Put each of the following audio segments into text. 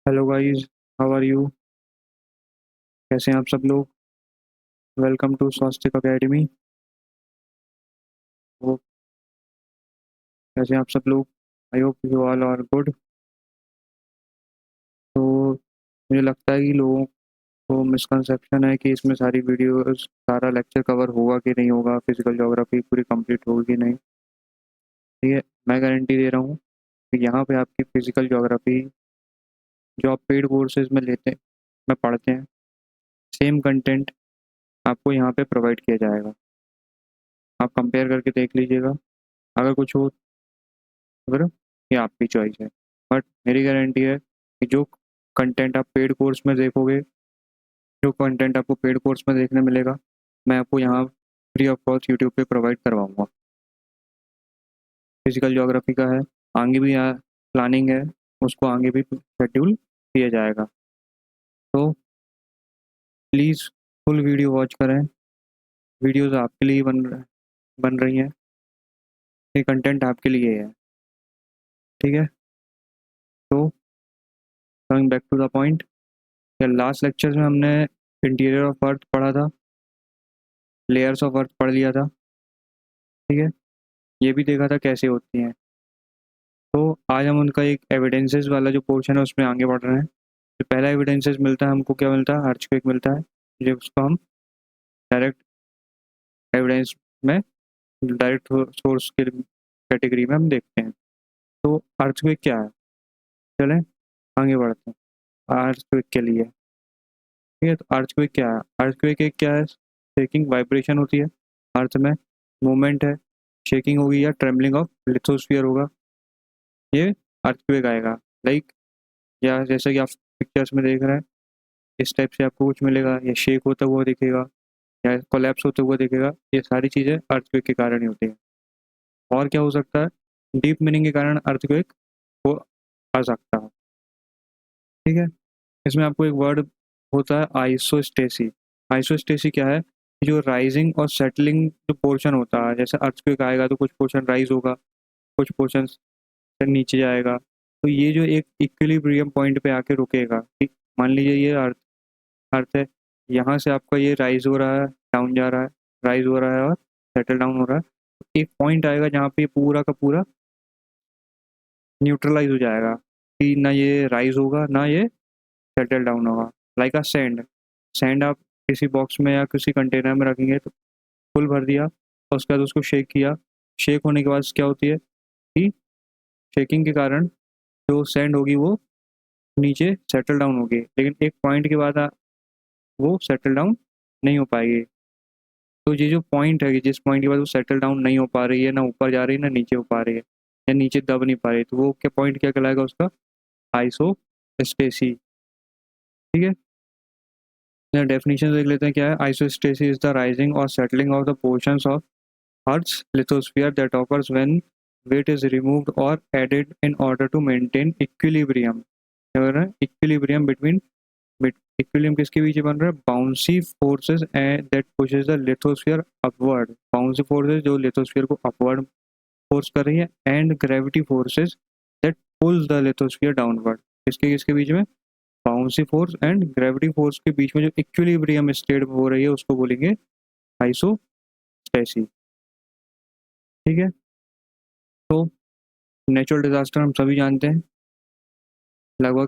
Hello guys, how are you? कैसे हैं आप सब लोग? Welcome to Swastik academy. वो कैसे हैं आप सब लोग? I hope you all are good. तो मुझे लगता है कि लोगों को मिसकंसेप्शन है कि इसमें सारी वीडियोस सारा लेक्चर कवर होगा कि नहीं होगा, फिजिकल ज्योग्राफी पूरी कंप्लीट होगी कि नहीं। ठीक है, मैं गारंटी दे रहा हूँ कि यहाँ पे आपकी फिजिकल ज्योग्राफी जो आप पेड कोर्सेज में लेते हैं में पढ़ते हैं, सेम कंटेंट आपको यहाँ पे प्रोवाइड किया जाएगा। आप कंपेयर करके देख लीजिएगा। अगर कुछ हो अगर ये आपकी चॉइस है, बट मेरी गारंटी है कि जो कंटेंट आप पेड कोर्स में देखोगे, जो कंटेंट आपको पेड कोर्स में देखने मिलेगा, मैं आपको यहाँ फ्री ऑफ कॉस्ट यूट्यूब पे प्रोवाइड करवाऊंगा। फिजिकल ज्योग्राफी का है, आगे भी यहाँ प्लानिंग है, उसको आगे भी शेड्यूल किया जाएगा। तो प्लीज़ फुल वीडियो वॉच करें। वीडियोज़ आपके लिए बन रही हैं, ये कंटेंट आपके लिए है। ठीक है, तो coming back to the point, last lecture में हमने इंटीरियर ऑफ अर्थ पढ़ा था, लेयर्स ऑफ अर्थ पढ़ लिया था। ठीक है, ये भी देखा था कैसे होती हैं। तो आज हम उनका एक एविडेंसेस वाला जो पोर्शन है उसमें आगे बढ़ रहे हैं। जो पहला एविडेंसेस मिलता है हमको, क्या मिलता है? अर्थक्वेक मिलता है। जो उसको हम डायरेक्ट एविडेंस में, डायरेक्ट सोर्स के कैटेगरी में हम देखते हैं। तो अर्थक्वेक क्या है, चलें आगे बढ़ते हैं अर्थक्वेक के लिए। ठीक है, तो अर्थक्वेक क्या है? अर्थक्वेक एक क्या है? शेकिंग, वाइब्रेशन होती है अर्थ में, मूवमेंट है, शेकिंग होगी या ट्रेमलिंग ऑफ लिथोस्फीयर होगा, ये अर्थक्वेक आएगा। लाइक, या जैसे कि आप पिक्चर्स में देख रहे हैं, इस टाइप से आपको कुछ मिलेगा, या शेक होता हुआ दिखेगा, या कोलैप्स होता हुआ दिखेगा। ये सारी चीज़ें अर्थक्वेक के कारण ही होती हैं। और क्या हो सकता है? डीप मीनिंग के कारण अर्थक्वेक हो आ सकता है। ठीक है, इसमें आपको एक वर्ड होता है आइसोस्टेसी। आइसोस्टेसी क्या है? जो राइजिंग और सेटलिंग जो पोर्शन होता है, जैसे अर्थक्वेक आएगा तो कुछ पोर्शन राइज होगा, कुछ पोर्शन से नीचे जाएगा। तो ये जो एक इक्विलिब्रियम पॉइंट पे आके रुकेगा, ठीक? मान लीजिए ये अर्थ अर्थ है, यहाँ से आपका ये राइज हो रहा है, डाउन जा रहा है, राइज हो रहा है और सेटल डाउन हो रहा है। एक पॉइंट आएगा जहाँ पे ये पूरा का पूरा न्यूट्रलाइज हो जाएगा, कि ना ये राइज होगा ना ये सेटल डाउन होगा। लाइक अ सैंड, सैंड आप किसी बॉक्स में या किसी कंटेनर में रखेंगे तो फुल भर दिया और उसके बाद उसको शेक किया। शेक होने के बाद क्या होती है कि शेकिंग के कारण जो सैंड होगी वो नीचे सेटल डाउन होगी, लेकिन एक पॉइंट के बाद वो सेटल डाउन नहीं हो पाएगी। तो ये जो पॉइंट है कि जिस पॉइंट के बाद वो सेटल डाउन नहीं हो पा रही है, ना ऊपर जा रही है ना नीचे हो पा रही है, या नीचे दब नहीं पा रही, तो वो क्या पॉइंट क्या कहलाएगा उसका? Isostasy. ठीक है, डेफिनेशन देख लेते हैं क्या है। आइसोस्टेसी इज द राइजिंग और settling of the portions of Earth's lithosphere that occurs when weight is removed or added in order to maintain equilibrium। क्या कर रहा है? इक्विलिब्रियम बिटवीन, इक्विलिब्रियम किसके बीच में बन रहा है? Bouncy forces that pushes the lithosphere upward. Bouncy forces जो लिथोस्फीयर को अपवर्ड फोर्स कर रही है, and gravity forces that pulls the lithosphere downward. किसके किसके बीच में? Bouncy force and gravity force के बीच में जो इक्विलिब्रियम स्टेट हो रही है उसको बोलेंगे आइसोस्टेसी। ठीक है, तो नेचुरल डिजास्टर हम सभी जानते हैं, लगभग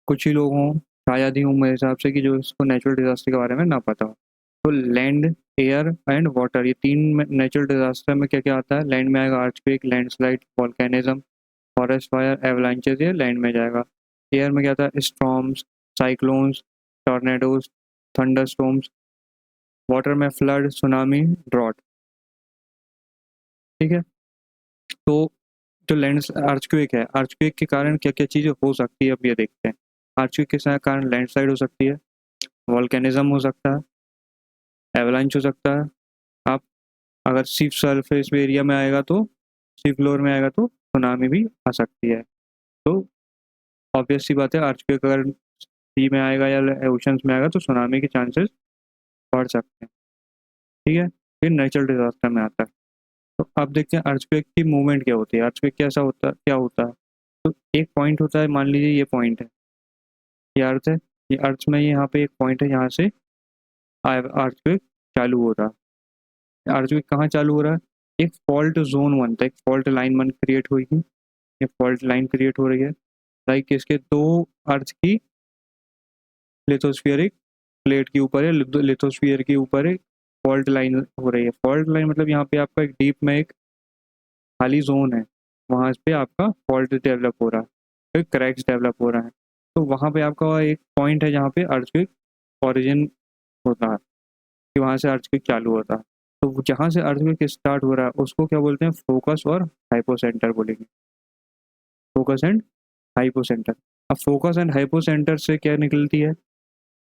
कुछ ही लोग हों, शायद ही हों मेरे हिसाब से, कि जो इसको नेचुरल डिजास्टर के बारे में ना पता हो। तो लैंड, एयर एंड वाटर, ये तीन नेचुरल डिजास्टर में क्या क्या आता है? लैंड में आएगा earthquake, landslide, volcanism, forest fire, avalanches, ये लैंड में जाएगा। एयर में क्या था? Storms, cyclones, tornadoes, thunder storms. Water में फ्लड, सुनामी, ड्रॉट। ठीक है, तो जो लैंड अर्थक्वेक है, अर्थक्वेक के कारण क्या क्या चीज़ें हो सकती है अब ये देखते हैं। अर्थक्वेक के कारण लैंडस्लाइड हो सकती है, वॉल्केनिज्म हो सकता है, एवलांच हो सकता है। आप अगर सी सरफेस एरिया में आएगा तो, सी फ्लोर में आएगा तो सुनामी भी आ सकती है। तो ऑब्वियस सी बात है, अर्थक्वेक अगर सी में आएगा या ओशंस में आएगा तो सुनामी के चांसेस बढ़ सकते हैं। ठीक है, फिर नेचुरल डिजास्टर में आता है। तो अब देखते हैं अर्थक्वेक की मूवमेंट क्या होती है, अर्थक्वेक कैसा होता है, क्या होता है। तो एक पॉइंट होता है, मान लीजिए ये पॉइंट है, ये अर्थ है, ये अर्थ में यहाँ पे एक पॉइंट है, यहाँ से अर्थक्वेक चालू हो रहा है। अर्थक्वेक कहाँ चालू हो रहा है? एक फॉल्ट जोन बनता है, एक फॉल्ट लाइन बन क्रिएट हुई, ये फॉल्ट लाइन क्रिएट हो रही है। लाइक इसके दो अर्थ की लिथोस्फीयरिक प्लेट के ऊपर है, लिथोस्फीयर के ऊपर एक फॉल्ट लाइन हो रही है। फॉल्ट लाइन मतलब यहाँ पे आपका एक डीप में एक खाली जोन है, वहाँ पे आपका फॉल्ट डेवलप हो रहा है, फिर क्रैक्स डेवलप हो रहा है। तो वहाँ पे आपका एक पॉइंट है जहाँ पे अर्थक्वेक ओरिजिन होता है, कि वहाँ से अर्थक्वेक चालू होता है। तो जहाँ से अर्थक्वेक स्टार्ट हो रहा है उसको क्या बोलते हैं? फोकस और हाइपोसेंटर बोलेंगे, फोकस एंड हाइपोसेंटर। अब फोकस एंड हाइपोसेंटर से क्या निकलती है?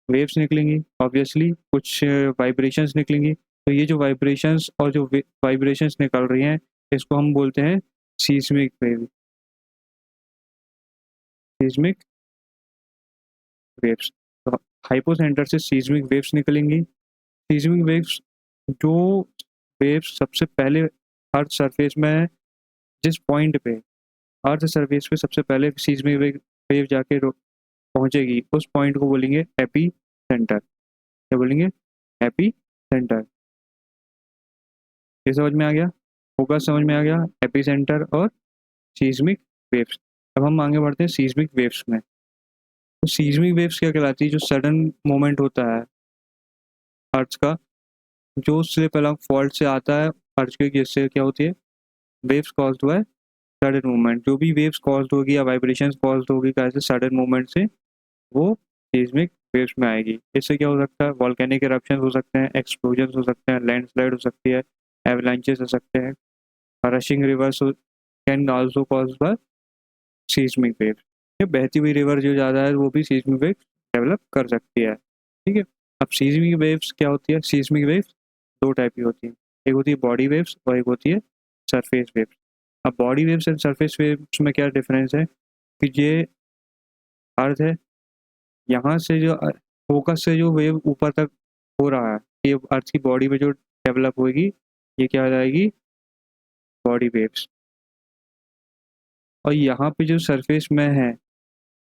वेव्स निकलेंगी, ऑब्वियसली कुछ वाइब्रेशंस निकलेंगी। तो ये जो वाइब्रेशंस और जो वाइब्रेशंस निकल रही हैं, इसको हम बोलते हैं सीस्मिक वेव, सीस्मिक वेव्स। तो हाइपोसेंटर से सीस्मिक वेव्स निकलेंगी। सीस्मिक वेव्स, जो वेव्स सबसे पहले अर्थ सरफेस में है, जिस पॉइंट पे अर्थ सरफेस पे सबसे पहले सीस्मिक वेव जाके पहुंचेगी, उस पॉइंट को बोलेंगे एपी सेंटर। क्या बोलेंगे? AP centre. ये समझ में आ गया? फोकस समझ में आ गया, एपी सेंटर और सीस्मिक वेव्स। अब हम आगे बढ़ते हैं सीस्मिक वेव्स में। तो सीस्मिक वेव्स क्या कहलाती है? जो सडन मोमेंट होता है अर्थ का, जो उससे पहला फॉल्ट से आता है अर्थ के, जिससे क्या होती है? Waves caused by sudden movement. जो भी वेव्स कॉज्ड होगी या वाइब्रेशंस कॉज्ड होगी कैसे सडन मूवमेंट से, वो सीस्मिक वेव्स में आएगी। इससे क्या हो सकता है? वॉल्केनिक इरप्शन हो सकते हैं, एक्सप्लोजन हो सकते हैं, लैंडस्लाइड हो सकती है, एवलांचेस हो सकते हैं, rushing reverse can also cause by seismic waves. ये बहती हुई रिवर जो ज़्यादा है वो भी सीस्मिक वेव्स डेवलप कर सकती है। ठीक है। अब सीस्मिक वेव्स क्या होती है? सीस्मिक वेव्स दो टाइप की होती हैं, एक होती है बॉडी वेव्स और एक होती है सरफेस वेव्स। अब body waves and surface waves में क्या डिफरेंस है? कि ये अर्थ है, यहाँ से जो फोकस से जो वेव ऊपर तक हो रहा है, ये अर्थ की बॉडी में जो डेवलप होगी, ये क्या आ जाएगी? Body waves. और यहाँ पे जो सरफेस में है,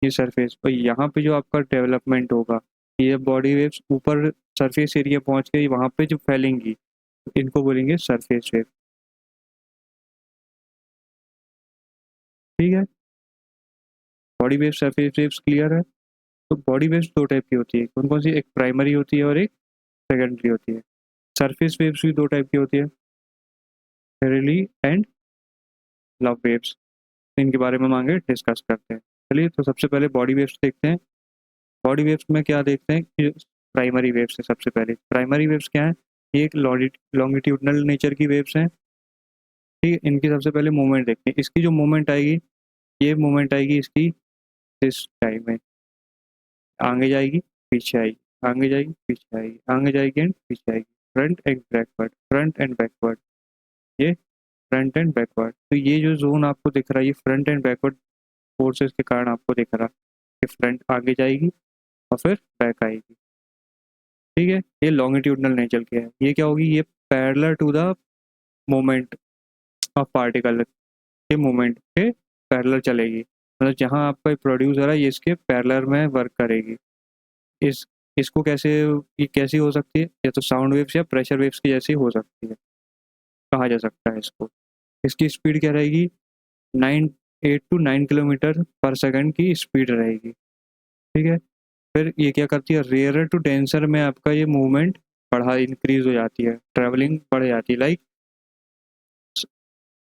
ये सरफेस, और यहाँ पे जो आपका डेवलपमेंट होगा, ये बॉडी वेव्स ऊपर सरफेस एरिया पहुँच के वहाँ पे जो फैलेंगी, इनको बोलेंगे सरफेस वेव। ठीक है, body wave surface waves clear है। तो बॉडी वेव्स दो टाइप की होती है, कौन कौन सी? एक प्राइमरी होती है और एक सेकेंडरी होती है। सरफेस वेव्स भी दो टाइप की होती है, हेरेली एंड लव वेव्स। इनके बारे में हम आगे डिस्कस करते हैं। चलिए, तो सबसे पहले बॉडी वेव्स देखते हैं। बॉडी वेव्स में क्या देखते हैं कि प्राइमरी वेव्स है। सबसे पहले प्राइमरी वेव्स क्या है? ये एक लॉन्गिट्यूडनल नेचर की वेव्स हैं। ठीक है, इनकी सबसे पहले मूवमेंट देखते हैं। इसकी जो मूवमेंट आएगी, ये मूवमेंट आएगी इसकी इस टाइम में, आगे जाएगी पीछे आएगी, आगे जाएगी पीछे आएगी, आगे जाएगी एंड पीछे आएगी, front end backward, front end backward, ये फ्रंट एंड बैकवर्ड। तो ये जो जोन आपको दिख रहा है, ये फ्रंट एंड बैकवर्ड फोर्सेस के कारण आपको दिख रहा है कि फ्रंट आगे जाएगी और फिर बैक आएगी। ठीक है, ये लॉन्गिट्यूडनल नेचर की है। ये क्या होगी? ये parallel to the moment of particle के मूवमेंट के पैरेलल चलेगी। मतलब जहाँ आपका प्रोड्यूसर है, ये इसके पैरेलल में वर्क करेगी। इस इसको कैसे, ये कैसी हो सकती है? या तो साउंड वेव्स या प्रेशर वेव्स की जैसी हो सकती है, कहा जा सकता है इसको। इसकी स्पीड क्या रहेगी? 8 to 9 किलोमीटर पर सेकंड की स्पीड रहेगी। ठीक है, फिर ये क्या करती है? रेयर टू डेंसर में आपका ये मूवमेंट बढ़ा इंक्रीज हो जाती है, ट्रैवलिंग बढ़ जाती है। लाइक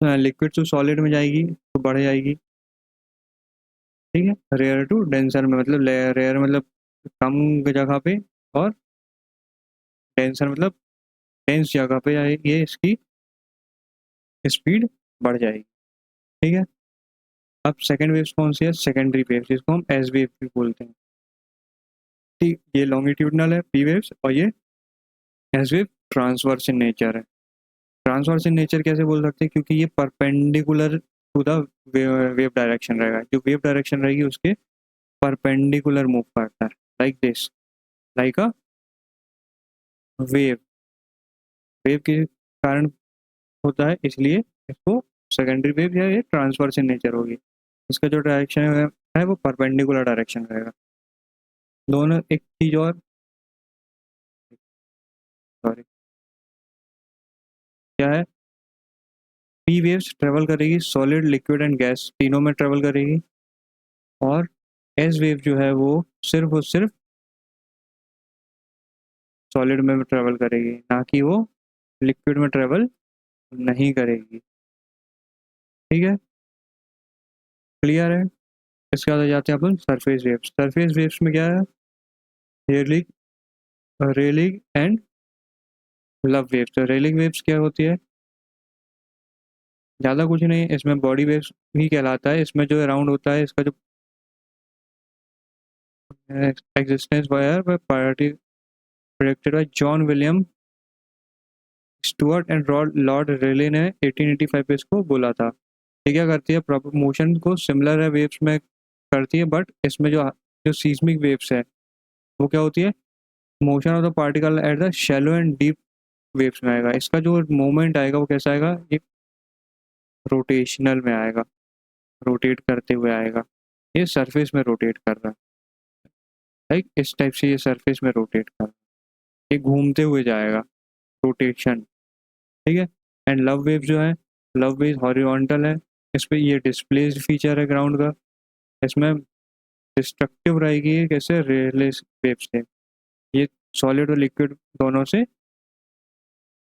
लिक्विड टू सॉलिड में जाएगी तो बढ़ जाएगी। ठीक है, रेयर टू डेंसर में मतलब रेयर मतलब कम जगह पे, और डेंसर मतलब डेंस जगह पे ये इसकी स्पीड बढ़ जाएगी। ठीक है, अब सेकेंड वेव्स कौन सी है? सेकेंडरी वेव्स, जिसको हम एस वेव भी बोलते हैं। ठीक, ये लॉन्गिट्यूडनल है पी वेव्स, और ये S wave transverse in nature है। ट्रांसवर्स इन नेचर कैसे बोल सकते हैं? क्योंकि ये perpendicular to the wave direction रहेगा, जो वेव डायरेक्शन रहेगी उसके परपेंडिकुलर मूव करता है, like this, like a wave. Wave के कारण होता है, इसलिए इसको सेकेंडरी वेव या ये ट्रांसवर्स इन नेचर होगी। इसका जो डायरेक्शन है वो परपेंडिकुलर डायरेक्शन रहेगा। दोनों एक चीज और, सॉरी, क्या है, पी वेव्स ट्रेवल करेगी सॉलिड लिक्विड एंड गैस तीनों में ट्रेवल करेगी, और एस वेव जो है वो सिर्फ और सिर्फ सॉलिड में ट्रेवल करेगी, ना कि वो लिक्विड में ट्रेवल नहीं करेगी। ठीक है, क्लियर है। इसके बाद आ जाते हैं अपन सरफेस वेव्स। सरफेस वेव्स में क्या है, railing, railing and love waves. Railing waves क्या होती है, ज़्यादा कुछ नहीं, इसमें बॉडी वेव्स ही कहलाता है। इसमें जो राउंड होता है, इसका जो existence wire priority predicted by John William Stuart and Lord Rayleigh ने 1885 पे इसको बोला था। ये क्या करती है, प्रॉपर मोशन को सिमिलर है वेव्स में करती है, बट इसमें जो जो सीस्मिक वेव्स है वो क्या होती है, motion of the particle at the shallow and deep waves में आएगा। इसका जो मोमेंट आएगा वो कैसा आएगा, ये रोटेशनल में आएगा, रोटेट करते हुए आएगा। ये सरफेस में रोटेट कर रहा है, लाइक इस टाइप से ये सरफेस में रोटेट कर रहा है, ये घूमते हुए जाएगा, रोटेशन। ठीक है। एंड लव वेव जो है, लव वेव हॉरिजॉन्टल है, इस पे ये डिस्प्लेस्ड फीचर है ग्राउंड का, इसमें डिस्ट्रक्टिव रहेगी ये, कैसे, रेलेस वेव से, ये सॉलिड और लिक्विड दोनों से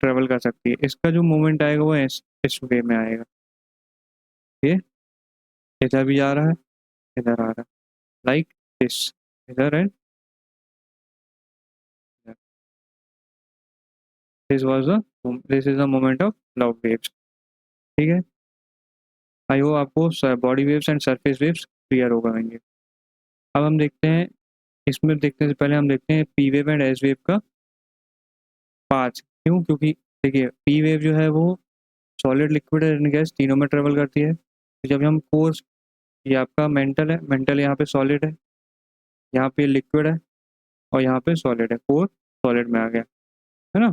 ट्रेवल कर सकती है। इसका जो मूवमेंट आएगा वो इस वे में आएगा, ये इधर भी जा रहा है, इधर आ रहा है, लाइक दिस, इधर and this was the, this is the moment of love waves. ठीक है, आई होप आपको body waves and surface waves clear हो गएंगे। अब हम देखते हैं, इसमें देखने से पहले हम देखते हैं P wave and S wave का पार्ट्स। क्यों, क्योंकि देखिए पी वेव जो है वो सॉलिड लिक्विड एंड गैस तीनों में ट्रेवल करती है। तो जब हम कोर्स, ये आपका मेंटल है, मेंटल यहाँ पे सॉलिड है, यहाँ पे लिक्विड है, और यहाँ पे सॉलिड है, कोर सॉलिड में आ गया, है ना।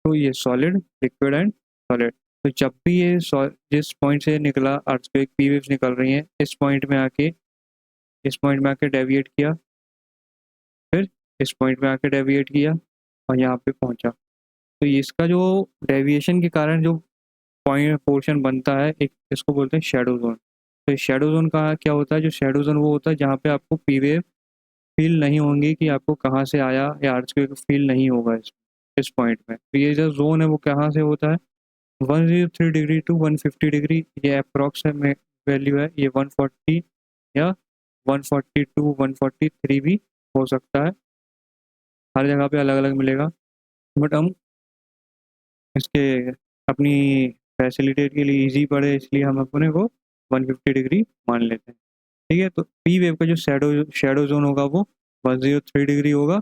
तो ये सॉलिड लिक्विड एंड सॉलिड, तो जब भी ये जिस पॉइंट से निकला अर्थक्वेक, पी वेव्स निकल रही हैं, इस पॉइंट में आके, इस पॉइंट में आके डेविएट किया, फिर इस पॉइंट में आके डेविएट किया, और यहाँ पे पहुंचा। तो ये इसका जो डेविएशन के कारण जो पॉइंट पोर्शन बनता है, एक इसको बोलते हैं शेडो जोन। तो शेडो जोन का क्या होता है, जो शेडो जोन वो होता है जहाँ पे आपको पी वेव फील नहीं होंगी कि आपको कहाँ से आया, या अर्थक्वेक फील नहीं होगा इस पॉइंट में। तो ये जो जोन है वो कहाँ से होता है, 103 डिग्री टू 150 डिग्री, ये अप्रॉक्स है वैल्यू है, ये 140 या 142 143 भी हो सकता है, हर जगह पे अलग अलग मिलेगा। बट हम इसके अपनी फैसिलिटेट के लिए इजी पड़े, इसलिए हम अपने को 150 डिग्री मान लेते हैं। ठीक है, तो पी वेव का जो शेडो जोन होगा वो 103 डिग्री होगा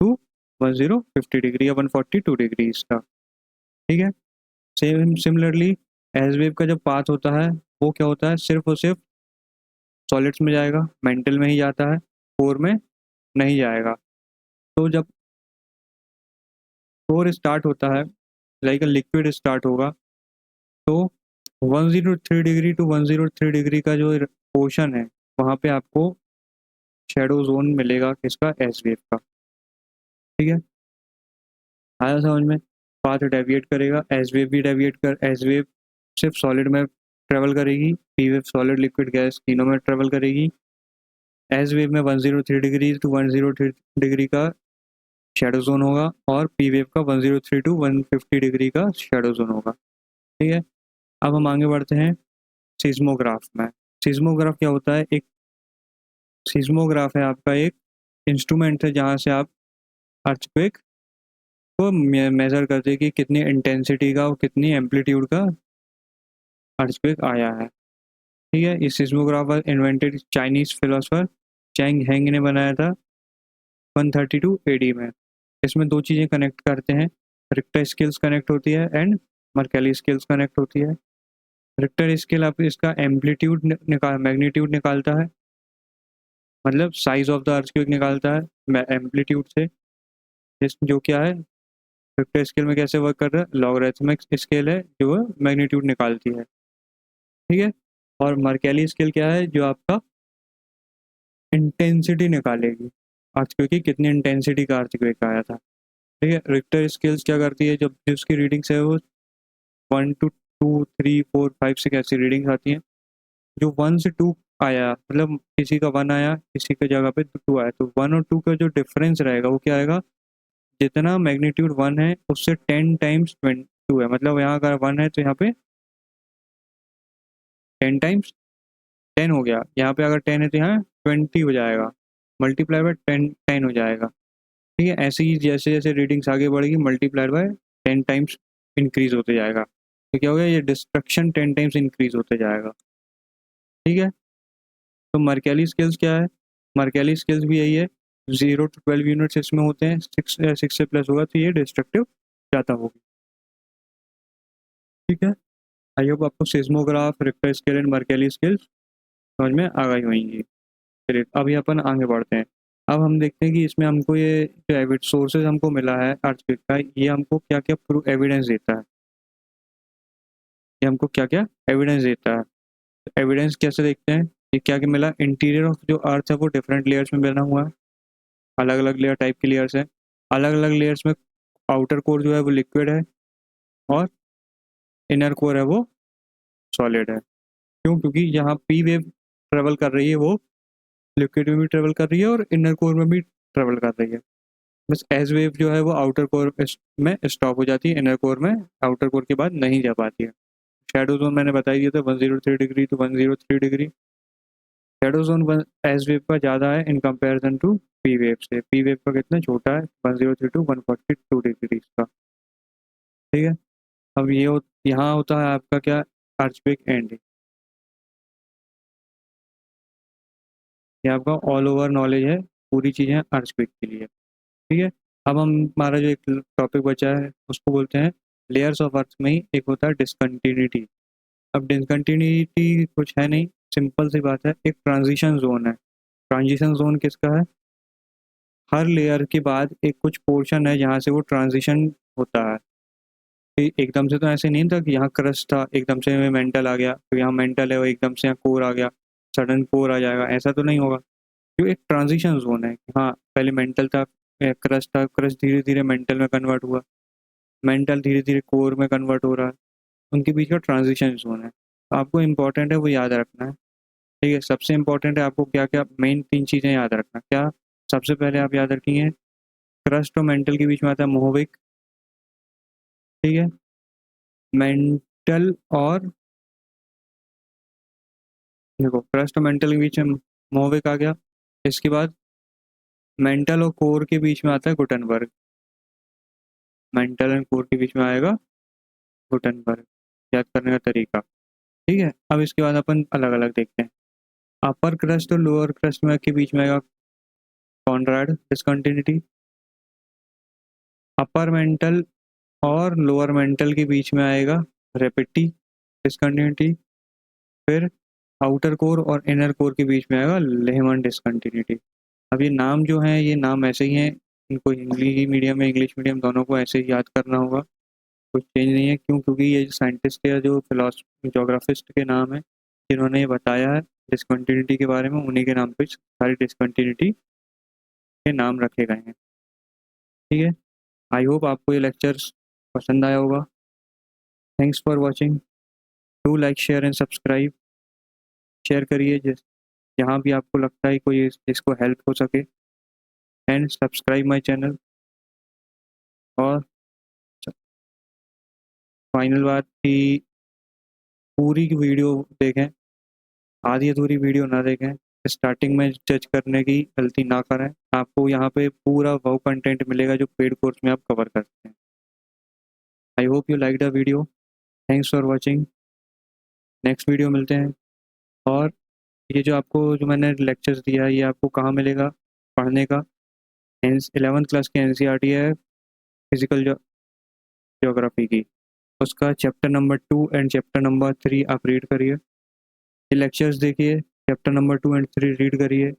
टू 1050 डिग्री या 142 डिग्री इसका। ठीक है, सेम सिमिलरली एज वेव का जो पाथ होता है वो क्या होता है, सिर्फ और सिर्फ सॉलिड्स में जाएगा, मेंटल में ही जाता है, कोर में नहीं जाएगा। तो जब कोर स्टार्ट होता है, लाइक लिक्विड स्टार्ट होगा, तो 103 डिग्री टू 103 डिग्री का जो पोर्शन है वहाँ पे आपको शेडो जोन मिलेगा, किसका, एस वेव का। ठीक है, आया समझ में। पाथ डेविएट करेगा, एस वेव भी डेविएट कर, एस वेव सिर्फ सॉलिड में ट्रेवल करेगी, P wave solid liquid gas तीनों में ट्रेवल करेगी। एस वेव में 103 डिग्री टू 103 डिग्री का शेडो जोन होगा, और पी वेव का 103 टू 150 डिग्री का शेडो जोन होगा। ठीक है, अब हम आगे बढ़ते हैं सिस्मोग्राफ में। सिस्मोग्राफ क्या होता है, एक सिस्मोग्राफ है आपका एक इंस्ट्रूमेंट है जहाँ से आप अर्थक्वेक को मेजर करते हैं कि कितनी इंटेंसिटी का और कितनी एम्पलीट्यूड का अर्थक्वेक आया है। ठीक है, ये seismograph invented Chinese philosopher Chang Heng ने बनाया था 132 AD में। इसमें दो चीज़ें कनेक्ट करते हैं, रिक्टर स्केल्स कनेक्ट होती है एंड मर्केली स्केल्स कनेक्ट होती है। रिक्टर स्केल आप इसका एम्पलीट्यूड मैग्नीट्यूड निकालता है, मतलब साइज ऑफ द अर्थक्वेक निकालता है एम्पलीट्यूड से, जो क्या है, रिक्टर स्केल में कैसे वर्क कर रहा है, लॉगरिथमिक स्केल है जो मैग्नीट्यूड निकालती है। ठीक है, और मर्केली स्केल क्या है, जो आपका इंटेंसिटी निकालेगी अर्थक्वेक की कितनी इंटेंसिटी का अर्थक्वेक आया था। ठीक है, रिक्टर स्केल्स क्या करती है, जब उसकी रीडिंग्स है वो 1 to 2 3 4 5 6 ऐसी रीडिंग्स आती हैं। जो 1 से 2 आया, मतलब किसी का 1 आया, किसी की जगह पे 2 आया, तो 1 और 2 का जो डिफरेंस रहेगा वो क्या आएगा, जितना मैग्नीट्यूड 1 है उससे 10 टाइम्स 2 है। मतलब यहाँ अगर 1 है तो यहाँ पे 10 टाइम्स 10 हो गया, यहाँ पे अगर 10 है तो यहाँ 20 हो जाएगा, मल्टीप्लाई बाय 10 हो जाएगा। ठीक है, ऐसे ही जैसे जैसे रीडिंग्स आगे बढ़ेगी मल्टीप्लाइड बाय 10 टाइम्स इंक्रीज होते जाएगा, तो क्या हो गया, ये डिस्ट्रक्शन 10 टाइम्स इंक्रीज होते जाएगा। ठीक है, तो मर्केली स्केल्स क्या है, मर्केली स्केल्स भी यही है, 0 to 12 यूनिट्स इसमें होते हैं, 6 से प्लस होगा तो ये डिस्ट्रक्टिव ज़्यादा होगी। ठीक है, आई होप आपको seismograph, Richter scale and Mercalli scales समझ में आ गई होंगी। चलिए अभी अपन आगे बढ़ते हैं। अब हम देखते हैं कि इसमें हमको ये जो एविड सोर्सेज हमको मिला है अर्थक्वेक का, ये हमको क्या क्या प्रूफ एविडेंस देता है, ये हमको क्या क्या एविडेंस देता है। एविडेंस कैसे देखते हैं, ये क्या क्या मिला, इंटीरियर ऑफ जो अर्थ है वो डिफरेंट लेयर्स में बना हुआ है, अलग अलग लेयर टाइप की लेयर्स हैं, अलग अलग लेयर्स में आउटर कोर जो है वो लिक्विड है और इनर कोर है वो सॉलिड है। क्यों, क्योंकि यहाँ पी वेव ट्रेवल कर रही है वो लिक्विड में भी ट्रेवल कर रही है और इनर कोर में भी ट्रेवल कर रही है। बस एज वेव जो है वो आउटर कोर में स्टॉप हो जाती है, इनर कोर में आउटर कोर के बाद नहीं जा पाती है। शेडो जोन मैंने बता दिया था 103 degree to 103 degree. Shadow zone S wave का ज़्यादा है in comparison to P wave से, पी वेव का कितना छोटा है 103 टू 142 डिग्री का। ठीक है, अब यहाँ होता है आपका क्या, अर्थक्वेक एंड, ये आपका ऑल ओवर नॉलेज है, पूरी चीज़ें अर्थक्वेक के लिए। ठीक है, अब हम हमारा जो एक टॉपिक बचा है उसको बोलते हैं लेयर्स ऑफ अर्थ में ही एक होता है डिसकंटिन्यूटी। अब डिसकंटिन्यूटी कुछ है नहीं, सिंपल सी बात है, एक ट्रांजिशन जोन है। ट्रांजिशन जोन किसका है, हर लेयर के बाद एक कुछ पोर्शन है जहाँ से वो ट्रांजिशन होता है। एकदम से तो ऐसे नहीं था कि यहाँ क्रस्ट था एकदम से मेंटल आ गया, तो यहाँ मेंटल है वो एकदम से यहाँ कोर आ गया, सडन कोर आ जाएगा, ऐसा तो नहीं होगा। जो एक ट्रांजिशन जोन है, हाँ पहले मेंटल था, क्रस्ट था, क्रस्ट धीरे धीरे मेंटल में कन्वर्ट हुआ, मेंटल धीरे धीरे कोर में कन्वर्ट हो रहा है, उनके बीच का ट्रांजिशन जोन है। तो आपको इम्पोर्टेंट है वो याद रखना है। ठीक है, सबसे इम्पोर्टेंट है आपको क्या क्या मेन 3 चीज़ें याद रखना। क्या, सबसे पहले आप याद रखेंगे क्रस्ट और मेंटल के बीच में आता है मोहविक। ठीक है, मेंटल और देखो क्रस्ट और मेंटल के बीच में मोहविक आ गया, इसके बाद मेंटल और कोर के बीच में आता है गुटनबर्ग, मेंटल एंड कोर के बीच में आएगा गुटनबर्ग, याद करने का तरीका। ठीक है, अब इसके बाद अपन अलग अलग देखते हैं। अपर क्रस्ट और लोअर क्रस्ट में के बीच में आएगा कॉनराड डिसकंटिन्यूटी, अपर मेंटल और लोअर मेंटल के बीच में आएगा रेपिटी डिसकंटिन्यूटी, फिर आउटर कोर और इनर कोर के बीच में आएगा लेहमन डिसकंटिन्यूटी। अब ये नाम जो हैं ये नाम ऐसे ही हैं, इनको हिंदी मीडियम में इंग्लिश मीडियम दोनों को ऐसे ही याद करना होगा, कुछ चेंज नहीं है। क्यों, क्योंकि ये साइंटिस्ट या जो फिलोसफी जोग्राफिस्ट के नाम है जिन्होंने ये बताया है डिसकंटिन्यूटी के बारे में, उन्हीं के नाम पे सारी डिसकंटिन्यूटी के नाम रखे गए हैं। ठीक है, आई होप आपको ये लेक्चर्स पसंद आया होगा। Thanks for watching, do like share and subscribe, share करिए जिस जहाँ भी आपको लगता है कोई जिसको हेल्प हो सके, एंड सब्सक्राइब माय चैनल। और फाइनल बात कि पूरी की वीडियो देखें, आधी अधूरी वीडियो ना देखें, स्टार्टिंग में जज करने की गलती ना करें। आपको यहाँ पे पूरा वो कंटेंट मिलेगा जो पेड कोर्स में आप कवर करते हैं। आई hope you like the video, thanks for watching, next video मिलते हैं। और ये जो आपको जो मैंने लेक्चर्स दिया है ये आपको कहाँ मिलेगा पढ़ने का, 11th क्लास की NCERT है फिजिकल ज्योग्राफी की, उसका chapter number 2 and chapter number 3 आप रीड करिए, ये लेक्चर्स देखिए, चैप्टर नंबर 2 एंड 3 रीड करिए,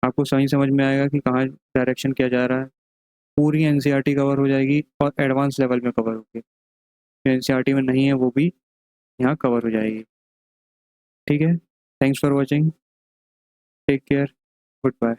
आपको सही समझ में आएगा कि कहाँ डायरेक्शन किया जा रहा है। पूरी NCERT कवर हो जाएगी और एडवांस लेवल में कवर होगी, जो NCERT में नहीं है वो भी यहाँ कवर हो जाएगी। ठीक है, thanks for watching, take care, good bye.